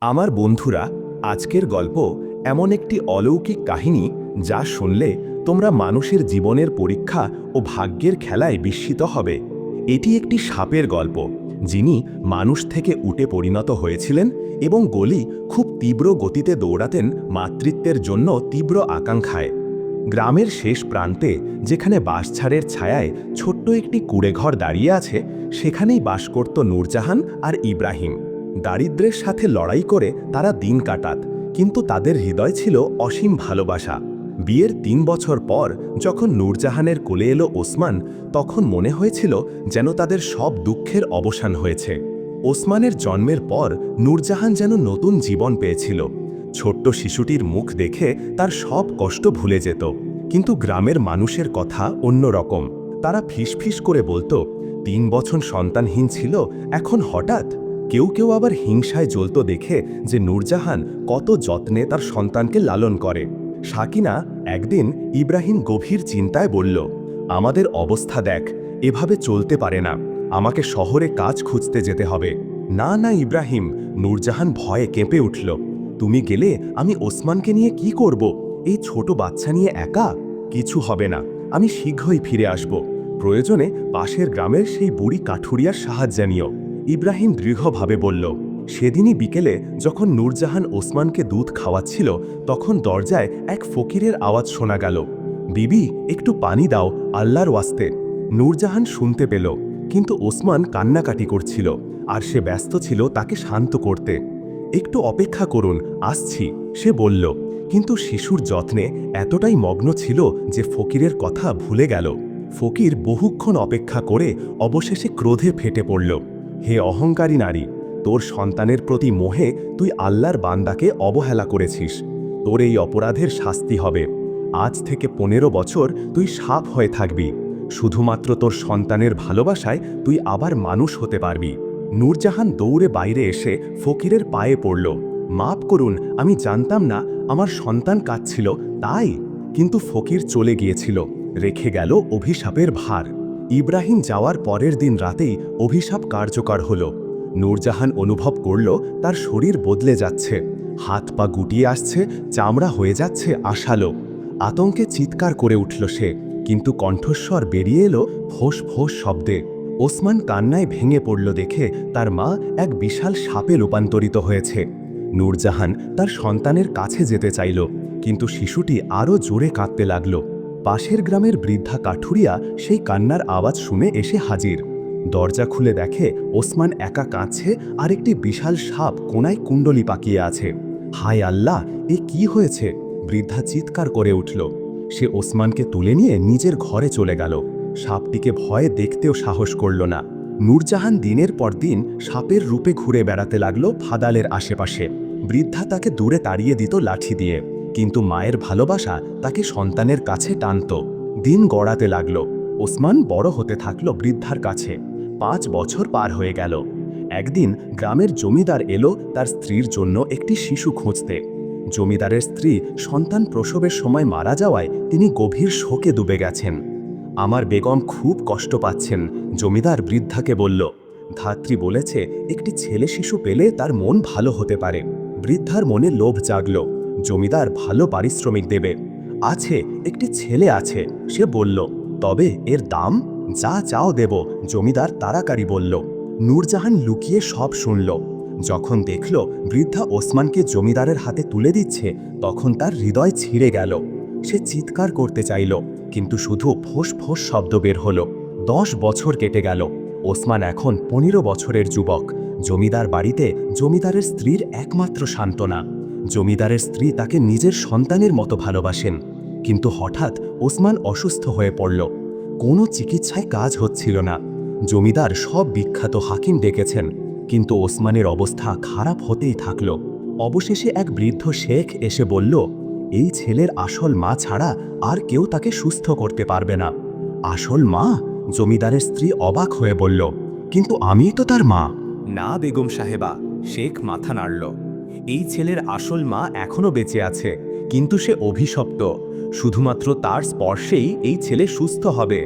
আমার বন্ধুরা, আজকের গল্প এমন একটি অলৌকিক কাহিনী যা শুনলে তোমরা মানুষের জীবনের পরীক্ষা ও ভাগ্যের খেলায় বিস্মিত হবে। এটি একটি সাপের গল্প, যিনি মানুষ থেকে উটে পরিণত হয়েছিলেন এবং খুব তীব্র গতিতে দৌড়াতেন মাতৃত্বের জন্য তীব্র আকাঙ্ক্ষায়। গ্রামের শেষ প্রান্তে, যেখানে বাঁশঝাড়ের ছায়ায় ছোট্ট একটি কুঁড়েঘর দাঁড়িয়ে আছে, সেখানেই বাস করত নূরজাহান আর ইব্রাহিম। দারিদ্র্যের সাথে লড়াই করে তারা দিন কাটাত, কিন্তু তাদের হৃদয় ছিল অসীম ভালোবাসা। বিয়ের ৩ বছর পর যখন নূরজাহানের কোলে এলো ওসমান, তখন মনে হয়েছিল যেন তাদের সব দুঃখের অবসান হয়েছে। ওসমানের জন্মের পর নূরজাহান যেন নতুন জীবন পেয়েছিল। ছোট্ট শিশুটির মুখ দেখে তার সব কষ্ট ভুলে যেত। কিন্তু গ্রামের মানুষের কথা অন্যরকম। তারা ফিসফিস করে বলতো, ৩ বছর সন্তানহীন ছিল, এখন হঠাৎ। কেউ কেউ আবার হিংসায় জ্বলত দেখে যে নূরজাহান কত যত্নে তার সন্তানকে লালন করে। সাকিনা একদিন ইব্রাহিম গভীর চিন্তায় বলল, আমাদের অবস্থা দেখ, এভাবে চলতে পারে না, আমাকে শহরে কাজ খুঁজতে যেতে হবে। না না ইব্রাহিম, নূরজাহান ভয়ে কেঁপে উঠল। তুমি গেলে আমি ওসমানকে নিয়ে কি করব? এই ছোট বাচ্চা নিয়ে একা? কিছু হবে না, আমি শীঘ্রই ফিরে আসব। প্রয়োজনে পাশের গ্রামের সেই বুড়ি কাঠুরিয়ার সাহায্য নিও। ইব্রাহিম দৃঢ়ভাবে বলল। সেদিনই বিকেলে যখন নূরজাহান ওসমানকে দুধ খাওয়াচ্ছিল, তখন দরজায় এক ফকিরের আওয়াজ শোনা গেল, বিবি একটু পানি দাও, আল্লাহর ওয়াস্তে। নূরজাহান শুনতে পেল, কিন্তু ওসমান কান্নাকাটি করছিল, আর সে ব্যস্ত ছিল তাকে শান্ত করতে। একটু অপেক্ষা করুন, আসছি, সে বলল, কিন্তু শিশুর যত্নে এতটাই মগ্ন ছিল যে ফকিরের কথা ভুলে গেল। ফকির বহুক্ষণ অপেক্ষা করে অবশেষে ক্রোধে ফেটে পড়ল। হে অহংকারী নারী, তোর সন্তানের প্রতি মোহে তুই আল্লাহর বান্দাকে অবহেলা করেছিস। তোর এই অপরাধের শাস্তি হবে। আজ থেকে ১৫ বছর তুই সাপ হয়ে থাকবি। শুধুমাত্র তোর সন্তানের ভালোবাসায় তুই আবার মানুষ হতে পারবি। নূরজাহান দৌড়ে বাইরে এসে ফকিরের পায়ে পড়ল। মাপ করুন, আমি জানতাম না, আমার সন্তান কাঁদছিল তাই। কিন্তু ফকির চলে গিয়েছিল, রেখে গেল অভিশাপের ভার। ইব্রাহিম যাওয়ার পরের দিন রাতেই অভিশাপ কার্যকর হল। নূরজাহান অনুভব করল তার শরীর বদলে যাচ্ছে, হাত পা গুটিয়ে আসছে, চামড়া হয়ে যাচ্ছে আশালো। আতঙ্কে চিৎকার করে উঠল সে, কিন্তু কণ্ঠস্বর বেরিয়ে এলো ফোঁস ফোঁস শব্দে। ওসমান কান্নায় ভেঙে পড়ল দেখে তার মা এক বিশাল সাপে রূপান্তরিত হয়েছে। নূরজাহান তার সন্তানের কাছে যেতে চাইল, কিন্তু শিশুটি আরও জোরে কাঁদতে লাগল। পাশের গ্রামের বৃদ্ধা কাঠুরিয়া সেই কান্নার আওয়াজ শুনে এসে হাজির। দরজা খুলে দেখে ওসমান একা কাঁদছে, আর একটি বিশাল সাপ কোনায় কুণ্ডলি পাকিয়ে আছে। হায় আল্লাহ, এ কি হয়েছে? বৃদ্ধা চিৎকার করে উঠল। সে ওসমানকে তুলে নিয়ে নিজের ঘরে চলে গেল। সাপটিকে ভয়ে দেখতেও সাহস করল না। নূরজাহান দিনের পর দিন সাপের রূপে ঘুরে বেড়াতে লাগলো ফাদালের আশেপাশে। বৃদ্ধা তাকে দূরে তাড়িয়ে দিত লাঠি দিয়ে, কিন্তু মায়ের ভালোবাসা তাকে সন্তানের কাছে টানত। দিন গড়াতে লাগল। ওসমান বড় হতে থাকল বৃদ্ধার কাছে। ৫ বছর পার হয়ে গেল। একদিন গ্রামের জমিদার এলো তার স্ত্রীর জন্য একটি শিশু খুঁজতে। জমিদারের স্ত্রী সন্তান প্রসবের সময় মারা যাওয়ায় তিনি গভীর শোকে ডুবে গেছেন। আমার বেগম খুব কষ্ট পাচ্ছেন, জমিদার বৃদ্ধাকে বলল। ধাত্রী বলেছে একটি ছেলে শিশু পেলে তার মন ভালো হতে পারে। বৃদ্ধার মনে লোভ জাগল, জমিদার ভালো পারিশ্রমিক দেবে। আছে, একটি ছেলে আছে, সে বলল। তবে এর দাম? যা চাও দেব, জমিদার তাড়াতাড়ি বলল। নূরজাহান লুকিয়ে সব শুনল। যখন দেখল বৃদ্ধা ওসমানকে জমিদারের হাতে তুলে দিচ্ছে, তখন তার হৃদয় ছিঁড়ে গেল। সে চিৎকার করতে চাইল, কিন্তু শুধু ফোঁস ফোঁস শব্দ বের হলো। 10 বছর কেটে গেল। ওসমান এখন 15 বছরের যুবক। জমিদার বাড়িতে জমিদারের স্ত্রীর একমাত্র সান্ত্বনা। জমিদারের স্ত্রী তাকে নিজের সন্তানের মতো ভালোবাসেন। কিন্তু হঠাৎ ওসমান অসুস্থ হয়ে পড়ল। কোনো চিকিৎসায় কাজ হচ্ছিল না। জমিদার সব বিখ্যাত হাকিম ডেকেছেন, কিন্তু ওসমানের অবস্থা খারাপ হতেই থাকল। অবশেষে এক বৃদ্ধ শেখ এসে বলল, এই ছেলের আসল মা ছাড়া আর কেউ তাকে সুস্থ করতে পারবে না। আসল মা? জমিদারের স্ত্রী অবাক হয়ে বলল, কিন্তু আমিই তো তার মা। না বেগম সাহেবা, শেখ মাথা নাড়ল। এই ছেলের আসল মা এখনো বেঁচে আছে, কিন্তু সে অভিশপ্ত। শুধুমাত্র তার স্পর্শেই এই ছেলে সুস্থ হবে।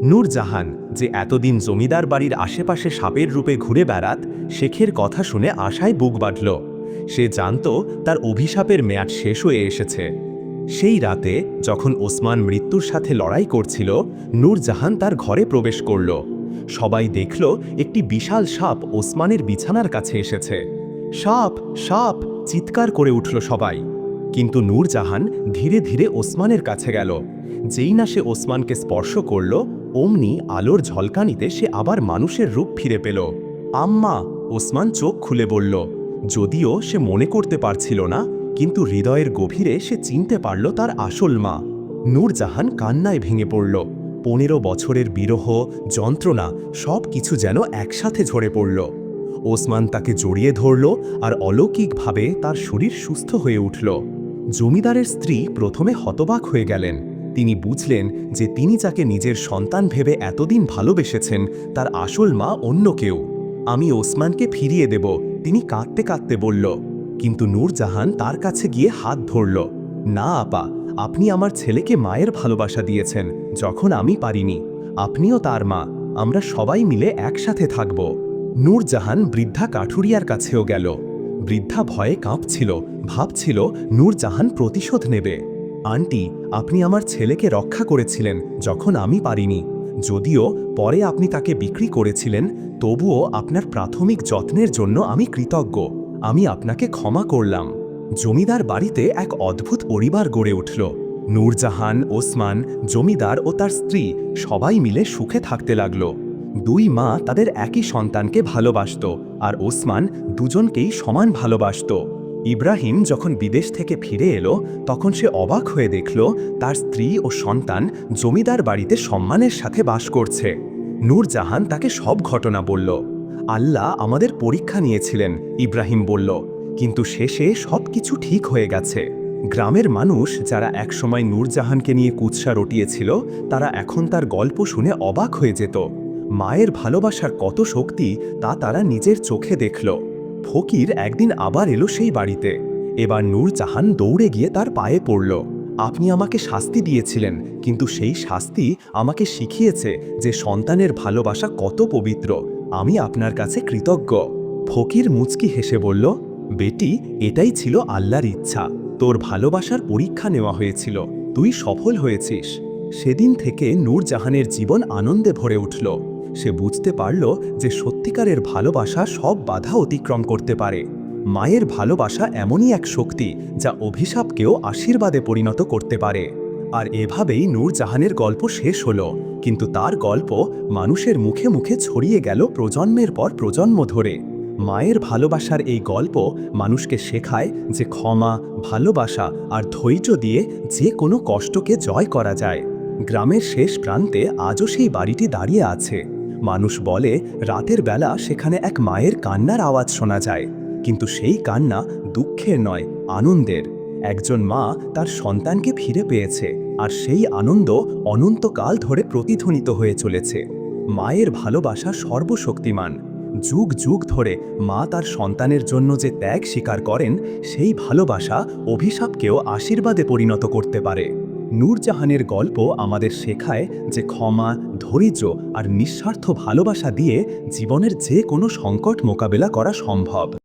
নূরজাহান, যে এতদিন জমিদার বাড়ির আশেপাশে সাপের রূপে ঘুরে বেড়াত, শেখের কথা শুনে আশায় বুক বাঁধল। সে জানত তার অভিশাপের মেয়াদ শেষ হয়ে এসেছে। সেই রাতে যখন ওসমান মৃত্যুর সাথে লড়াই করছিল, নূরজাহান তার ঘরে প্রবেশ করল। সবাই দেখল একটি বিশাল সাপ ওসমানের বিছানার কাছে এসেছে। সাপ, সাপ চিৎকার করে উঠল সবাই। কিন্তু নূরজাহান ধীরে ধীরে ওসমানের কাছে গেল। যেই না সে ওসমানকে স্পর্শ করল, অমনি আলোর ঝলকানিতে সে আবার মানুষের রূপ ফিরে পেল। আম্মা! ওসমান চোখ খুলে বলল। যদিও সে মনে করতে পারছিল না, কিন্তু হৃদয়ের গভীরে সে চিনতে পারল তার আসল মা। নূরজাহান কান্নায় ভেঙে পড়ল। 15 বছরের বিরহ, যন্ত্রণা সব কিছু যেন একসাথে ঝরে পড়ল। ওসমান তাকে জড়িয়ে ধরল আর অলৌকিকভাবে তার শরীর সুস্থ হয়ে উঠল। জমিদারের স্ত্রী প্রথমে হতবাক হয়ে গেলেন। তিনি বুঝলেন যে তিনি যাকে নিজের সন্তান ভেবে এতদিন ভালোবেসেছেন তার আসল মা অন্য কেউ। আমি ওসমানকে ফিরিয়ে দেব, তিনি কাঁদতে কাঁদতে বলল। কিন্তু নূরজাহান তার কাছে গিয়ে হাত ধরল। না আপা, আপনি আমার ছেলেকে মায়ের ভালোবাসা দিয়েছেন যখন আমি পারিনি। আপনিও তার মা, আমরা সবাই মিলে একসাথে থাকব। নূরজাহান বৃদ্ধা কাঠুরিয়ার কাছেও গেল। বৃদ্ধা ভয়ে কাঁপছিল, ভাবছিল নূরজাহান প্রতিশোধ নেবে। আন্টি, আপনি আমার ছেলেকে রক্ষা করেছিলেন যখন আমি পারিনি। যদিও পরে আপনি তাকে বিক্রি করেছিলেন, তবুও আপনার প্রাথমিক যত্নের জন্য আমি কৃতজ্ঞ। আমি আপনাকে ক্ষমা করলাম। জমিদার বাড়িতে এক অদ্ভুত পরিবার গড়ে উঠল। নূরজাহান, ওসমান, জমিদার ও তার স্ত্রী সবাই মিলে সুখে থাকতে লাগল। দুই মা তাদের একই সন্তানকে ভালোবাসত, আর ওসমান দুজনকেই সমান ভালোবাসত। ইব্রাহিম যখন বিদেশ থেকে ফিরে এলো, তখন সে অবাক হয়ে দেখল তার স্ত্রী ও সন্তান জমিদার বাড়িতে সম্মানের সাথে বাস করছে। নূরজাহান তাকে সব ঘটনা বলল। আল্লাহ আমাদের পরীক্ষা নিয়েছিলেন, ইব্রাহিম বলল, কিন্তু শেষে সব কিছু ঠিক হয়ে গেছে। গ্রামের মানুষ যারা একসময় নূরজাহানকে নিয়ে কুৎসা রটিয়েছিল, তারা এখন তার গল্প শুনে অবাক হয়ে যেত। মায়ের ভালোবাসার কত শক্তি তা তারা নিজের চোখে দেখল। ফকির একদিন আবার এলো সেই বাড়িতে। এবার নূরজাহান দৌড়ে গিয়ে তার পায়ে পড়ল। আপনি আমাকে শাস্তি দিয়েছিলেন, কিন্তু সেই শাস্তি আমাকে শিখিয়েছে যে সন্তানের ভালোবাসা কত পবিত্র। আমি আপনার কাছে কৃতজ্ঞ। ফকির মুচকি হেসে বলল, বেটি, এটাই ছিল আল্লাহর ইচ্ছা। তোর ভালোবাসার পরীক্ষা নেওয়া হয়েছিল, তুই সফল হয়েছিস। সেদিন থেকে নূরজাহানের জীবন আনন্দে ভরে উঠল। সে বুঝতে পারল যে সত্যিকারের ভালোবাসা সব বাধা অতিক্রম করতে পারে। মায়ের ভালোবাসা এমনই এক শক্তি যা অভিশাপকেও আশীর্বাদে পরিণত করতে পারে। আর এভাবেই নূরজাহানের গল্প শেষ হলো, কিন্তু তার গল্প মানুষের মুখে মুখে ছড়িয়ে গেল প্রজন্মের পর প্রজন্ম ধরে। মায়ের ভালোবাসার এই গল্প মানুষকে শেখায় যে ক্ষমা, ভালোবাসা আর ধৈর্য দিয়ে যে কোনো কষ্টকে জয় করা যায়। গ্রামের শেষ প্রান্তে আজও সেই বাড়িটি দাঁড়িয়ে আছে। মানুষ বলে রাতের বেলা সেখানে এক মায়ের কান্নার আওয়াজ শোনা যায়, কিন্তু সেই কান্না দুঃখের নয়, আনন্দের। একজন মা তার সন্তানকে ফিরে পেয়েছে, আর সেই আনন্দ অনন্তকাল ধরে প্রতিধ্বনিত হয়ে চলেছে। মায়ের ভালোবাসা সর্বশক্তিমান। যুগ যুগ ধরে মা তার সন্তানের জন্য যে ত্যাগ স্বীকার করেন, সেই ভালোবাসা অভিশাপকেও আশীর্বাদে পরিণত করতে পারে। নূরজাহানের গল্প আমাদের শেখায় যে ক্ষমা, ধৈর্য আর নিঃস্বার্থ ভালোবাসা দিয়ে জীবনের যে কোনো সংকট মোকাবেলা করা সম্ভব।